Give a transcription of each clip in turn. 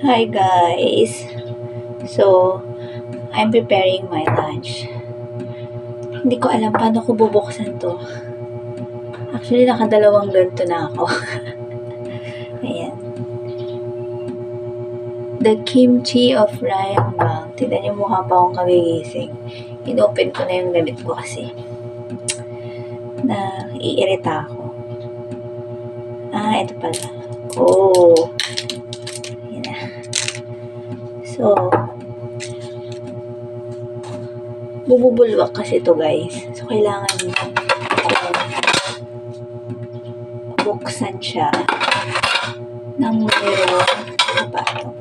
Hi guys! So, I'm preparing my lunch. Hindi ko alam paano ko bubuksan to. Actually, nakadalawang ganito na ako. Ayan. The kimchi of Rayambang. Tignan niyo mukha pa akong kagigising. Inopen ko na yung gamit ko kasi. Na iirita ako. Ito pala. Oh! Ayan na. So, bububulwak kasi ito guys. So, kailangan buksan siya ng mayroong sapato.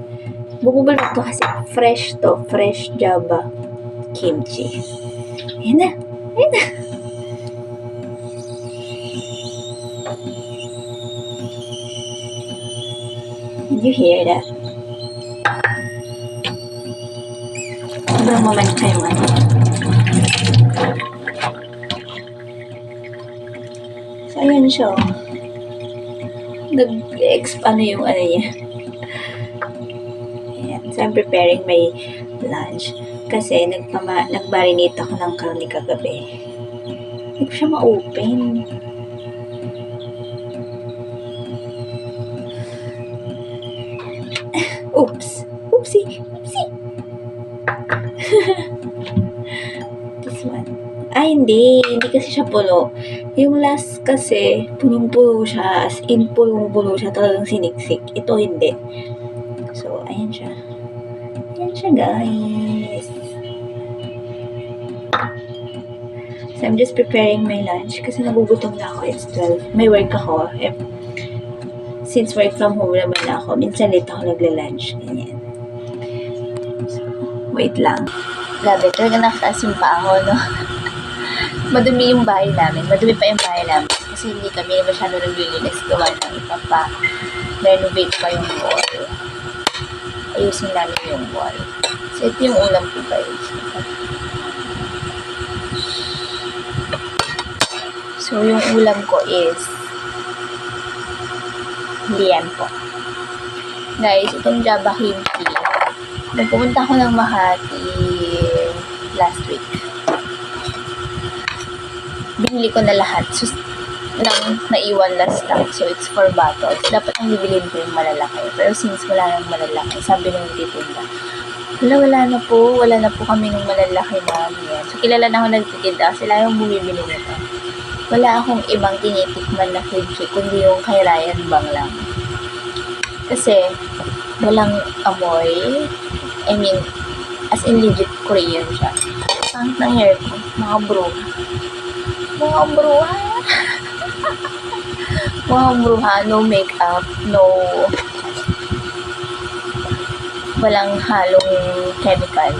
Bubulwak to kasi fresh to. Fresh Java kimchi. Ayan na. Ayan na. Did you hear that? Sobrang mamanta yung ano. So, ayan siya. Nag-expand yung ano niya. Ayan. So, I'm preparing my lunch. Kasi nag-marinate ako ng karne kagabi. Hindi ko siya ma-open. Oops! Oopsie! Oopsie! This one. Hindi. Hindi kasi siya puno. Yung last kasi, punong-puno siya. As in, punong-puno siya. Talagang siniksik. Ito hindi. So, ayan siya. Ayan siya, guys. So, I'm just preparing my lunch kasi nagugutom na ako. It's 12. May work ako. Since work from home naman ako, minsan late ako nagla-lunch. Ganyan. So, wait lang. Grabe, talaga nakakasim pa ako, no? Madumi yung bahay namin. Madumi pa yung bahay namin. Kasi hindi kami masyado naglilinis gawa ng renovate pa yung wall. Ayusin namin yung wall. So, ito yung ulam ko, guys. So, yung ulam ko is liempo. Guys, itong Java kimchi. Nagpumunta ako ng Makati last week. Binili ko na lahat. So, naiwan last stock. So, it's 4 bottles. Dapat ang bibilin ko yung malalaki. Pero since wala nang malalaki, sabi nung titinda, wala na po kami ng malalaki namin. So, kilala na ako nagtitinda kasi lang yung bumibili nito. Wala akong ibang tinitikman na kimchi, kundi yung kay Ryan Bang lang. Kasi, walang amoy. I mean, as in legit Korean siya. Ang ng hair ko, mga bruha. Mga bruha. Mga bruha, no makeup, no... walang halong chemical.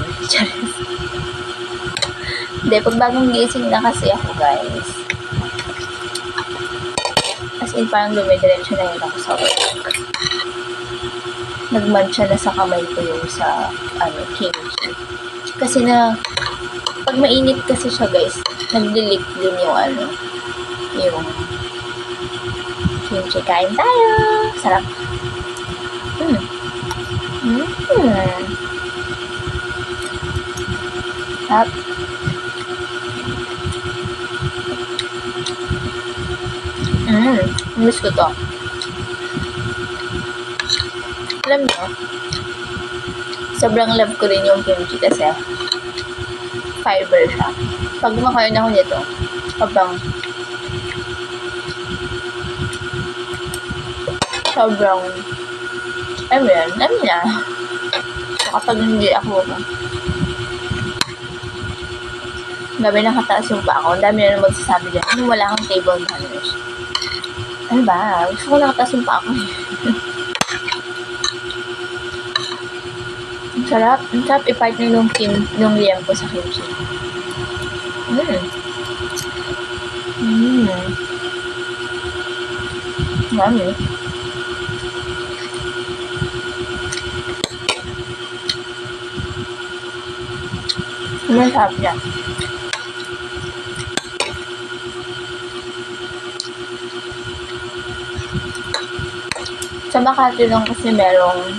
Hindi, pag bagong gising na kasi ako, guys. As in, parang dumidiretso na yun ako sa work. Nagmancha na sa kamay ko yung sa, kimchi. Kasi pag mainit kasi siya, guys, nagdilik din yung, yung kimchi. Kain tayo! Sarap! Sarap! Miss ko to. Alam nyo, sobrang love ko rin yung kimchi kasi fiber siya. Pag kumakain ako nito, sobrang alam niya. So, kapag hindi ako gabi nakataas yung pa ako, ang dami na magsasabi dyan, wala akong table manners. Ano ba? Gusto ko nakataas yung pa ako. Ang sarap i-partner yung liempo sa kimchi. Mami. Masarap niya. Sa Makati lang kasi merong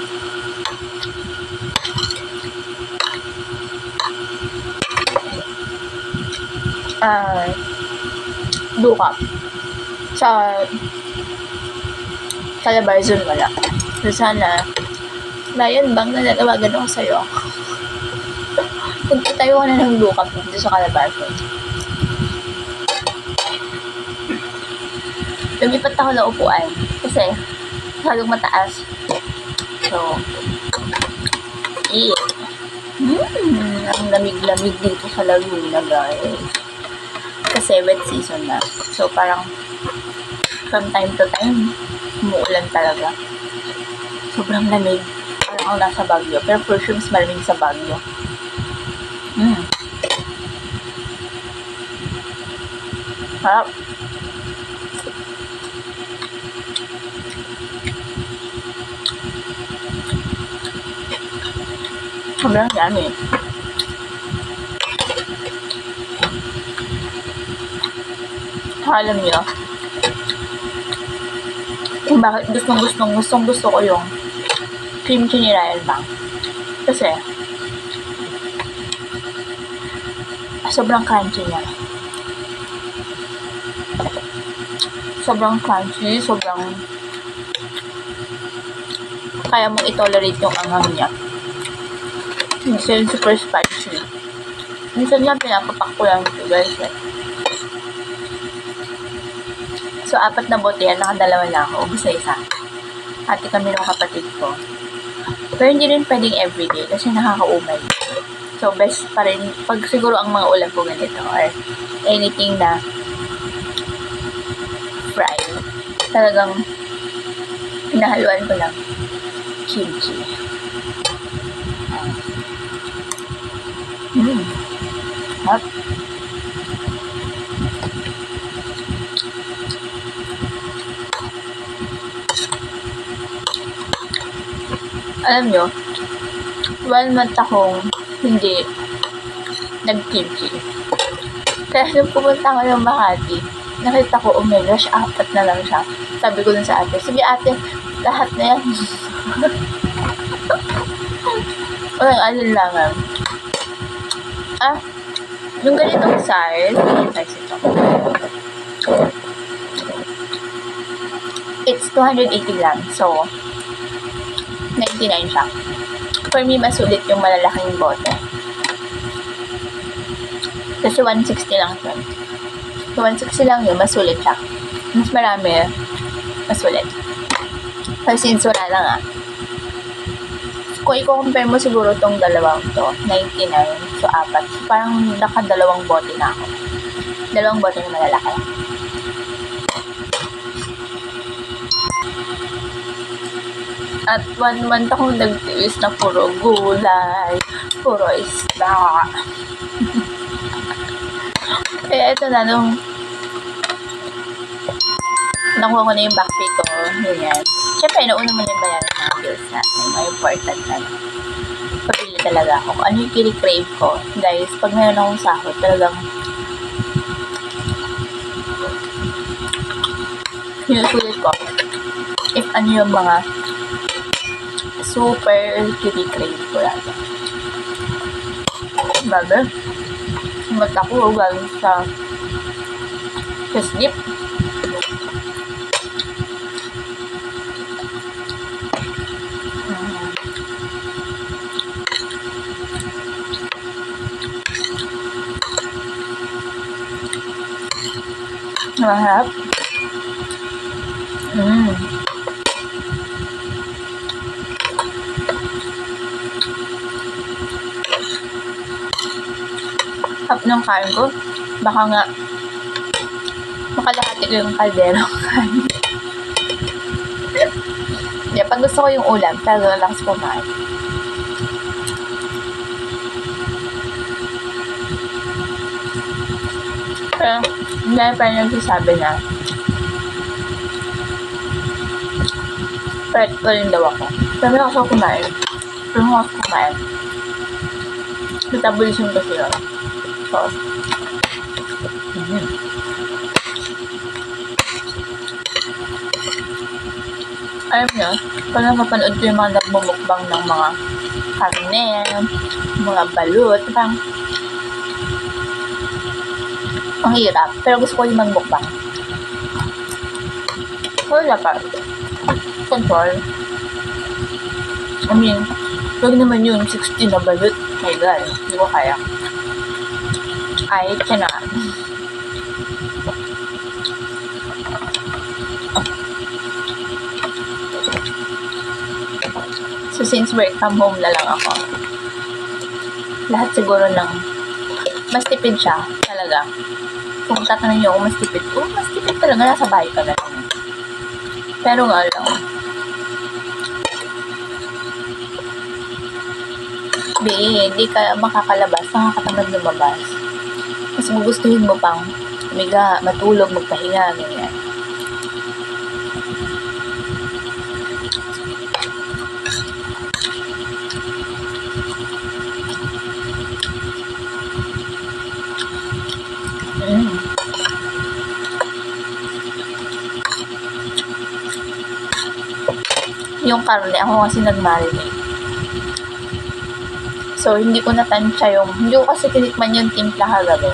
Duka. Sa Calabarzon wala. So sana, Lion Bang, nananawagan ako sa'yo. Tayo ka na ng Duka dito sa Calabarzon. Lumipat ako ng upuan kasi masyadong mataas. So, ang lamig-lamig dito sa Laguna, guys. Kasi wet season na. So, parang from time to time, umuulan talaga. Sobrang lamig. Parang ako nasa Baguio. Pero for sure, mas malamig sa Baguio. Harap. Sobrang dami. Alam niyo, kung bakit gustong gusto ko yung cream cheese ni Lion Bang. Kasi, sobrang crunchy niya. Sobrang crunchy, sobrang kaya mong i-tolerate yung anghang niya. Minsan super spicy. Minsan nga pinapapak ko lang ito, guys. So, 4 na bote yan. Nakadalawa na ako. Ubus na isa. Ate kami ng kapatid ko. Pero hindi rin pwedeng everyday kasi nakakaumay. So, best pa rin pag siguro ang mga ulam ko ganito or anything na fry. Talagang pinahaluan ko lang kimchi. Hot. Alam nyo, 1 month akong hindi nag-kimchi. Kaya nung pumunta ako ng Makati, nakita ko, oh my gosh, 4 na lang siya. Sabi ko dun sa ate, sige ate, lahat na yan. Walang alinlangan. Yung ganitong size, ito. It's 280 grams, so 99 siya. For me, masulit yung malalaking bote. Kasi 160 lang siya. So, 160 lang yun, masulit siya. Mas marami, masulit. Kasi since wala lang kung i-compare mo siguro tong dalawang to, 99, so 4. So, parang nakadalawang bote na ako. 2 bote na malalaki. At 1 month akong nagtiwis na puro gulay, puro isda. Kaya ito na, nung nakuha ko na yung back pay ko, ganyan. Siyempre, nauna mo yung bayaran ng bills natin. May important na. Pabili talaga ako. Ano yung kini-crave ko? Guys, pag mayroon akong sahod, talagang sinusulit ko if ano yung mga super kini-crave ko lagi. Baga, mata ko galing sa sleep. Mahap. Hap ng kain ko. Baka nga makalahati ko yung kaldero kain. Yeah, pag gusto ko yung ulam, talaga lang sa kumain. Pero, dahil pa rin nagsasabi na pwede ko rin daw ako. Pero ako sa kumain. Pero ako sa kumain. Metabolism kasi yun. So, alam nyo, pag nakapanood ko yung mga nagmumukbang ng mga karne, mga balut, parang Ang hirap. Pero gusto ko yung mag-mukbang. Wala pa. Control. I mean, wag naman yun. 60 na balut. My God. Hindi ko kaya. I cannot. So, since work from home na lang ako, lahat siguro ng mas tipid siya talaga. Kung tatanungin niyo kung mas tipid, mas tipid talaga, nasa bahay ka na lang. Pero nga lang, hindi ka makakalabas, nakakatamad lumabas. Mas gugustuhin mo pang umiga, matulog, magpahinga, ganyan. Yung karne, ako kasi nag-marinate. So, hindi ko natansya hindi ko kasi tinikman yung timpla kagabi.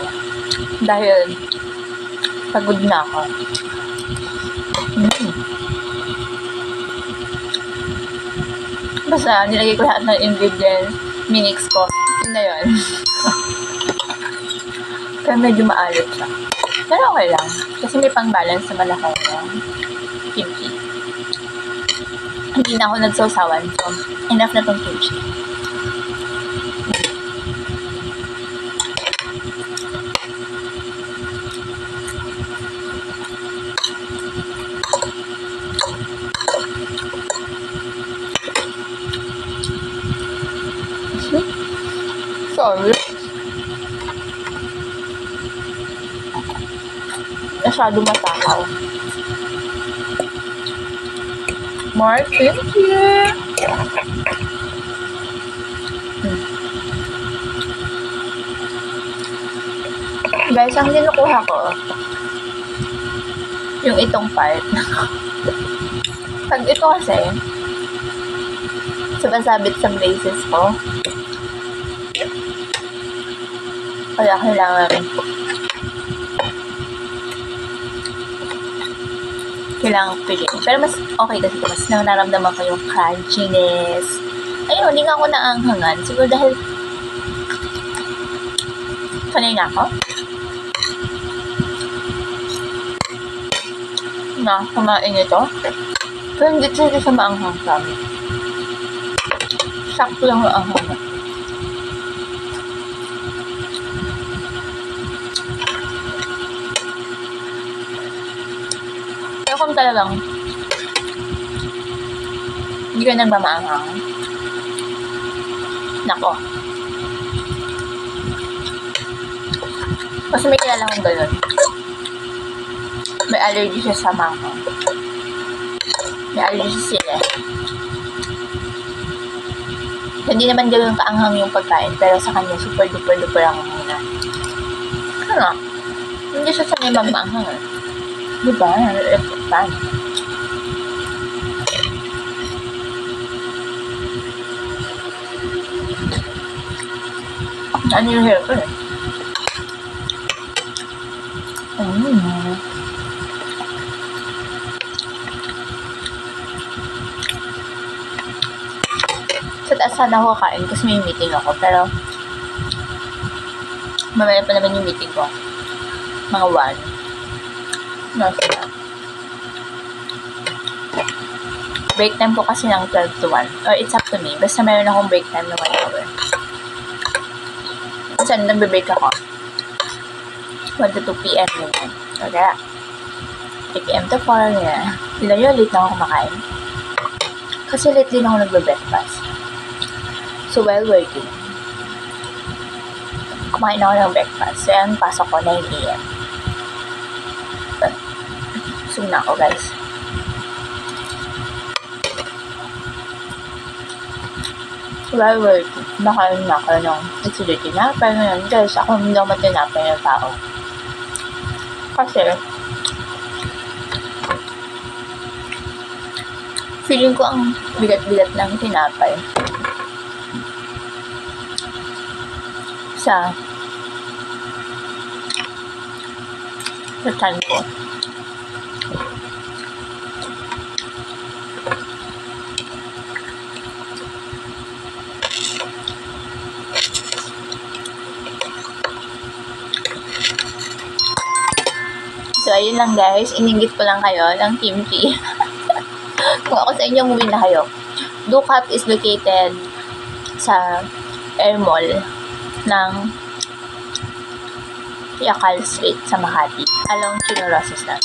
Dahil, pagod na ako. Basta, nilagay ko lahat ng ingredients, minix ko. Yun na yun. Kaya medyo maalit siya. Pero okay lang. Kasi may pang-balance naman ako ng kimchi. Hindi na ako nagsawsawan. So, enough na tong kimchi. Sorry. Masyado matakaw. More kimchi! Guys, ang kinukuha ko, yung itong part. Pag ito kasi, sabasabit sa braces ko, kaya kailangan piliin. Pero mas okay kasi mas nararamdaman ko yung crunchiness. Ayun, hindi nga ako naanghangan. Siguro dahil sanay na ako. Na, kumain ito. Pero hindi talaga siya maanghang sa amin. Sakto lang ang anghang. Pero kung talagang hindi ka nagmamaanghang, nako. Kasi may kilala akong ganun. May allergy siya sa manghang. May allergy sa sili. Hindi naman gano'n kaanghang yung pagkain, pero sa kanya super duper ang muna. Ano? Hindi siya sanay mamaanghang eh. Diba? Pan. Ano yung hair ko eh? Sa taas sana ako kain kasi may meeting ako, pero mamaya pa naman yung meeting ko. Mga 1. Nasa na. Break time po kasi ng 12 to 1. Or it's up to me. Basta mayroon akong break time na 1 hour. Saan nagbe-break ako? 1 to 2 p.m. Ganyan. O kaya, 3 p.m. to 4. Ganyan. Sila yun, late na ako kumakain. Kasi late din ako nagbe-breakfast. So, while working, kumain ako ng breakfast. So, yan, pasok ko 9 a.m. Zoom na ako, guys. While working, nakain na ako ng tinapay ngayon. Guys, ako hindi ako matinapay ng tao. Kasi, feeling ko ang bigat-bigat ng tinapay. sa chan ko. So, ayun lang guys. Iningit ko lang kayo ng kimchi. Kung ako sa inyo, umuwi na kayo. Dukat is located sa Air Mall ng Yakal Street sa Makati. Along Chino Rosas lang.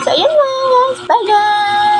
So, ayun lang guys. Bye guys!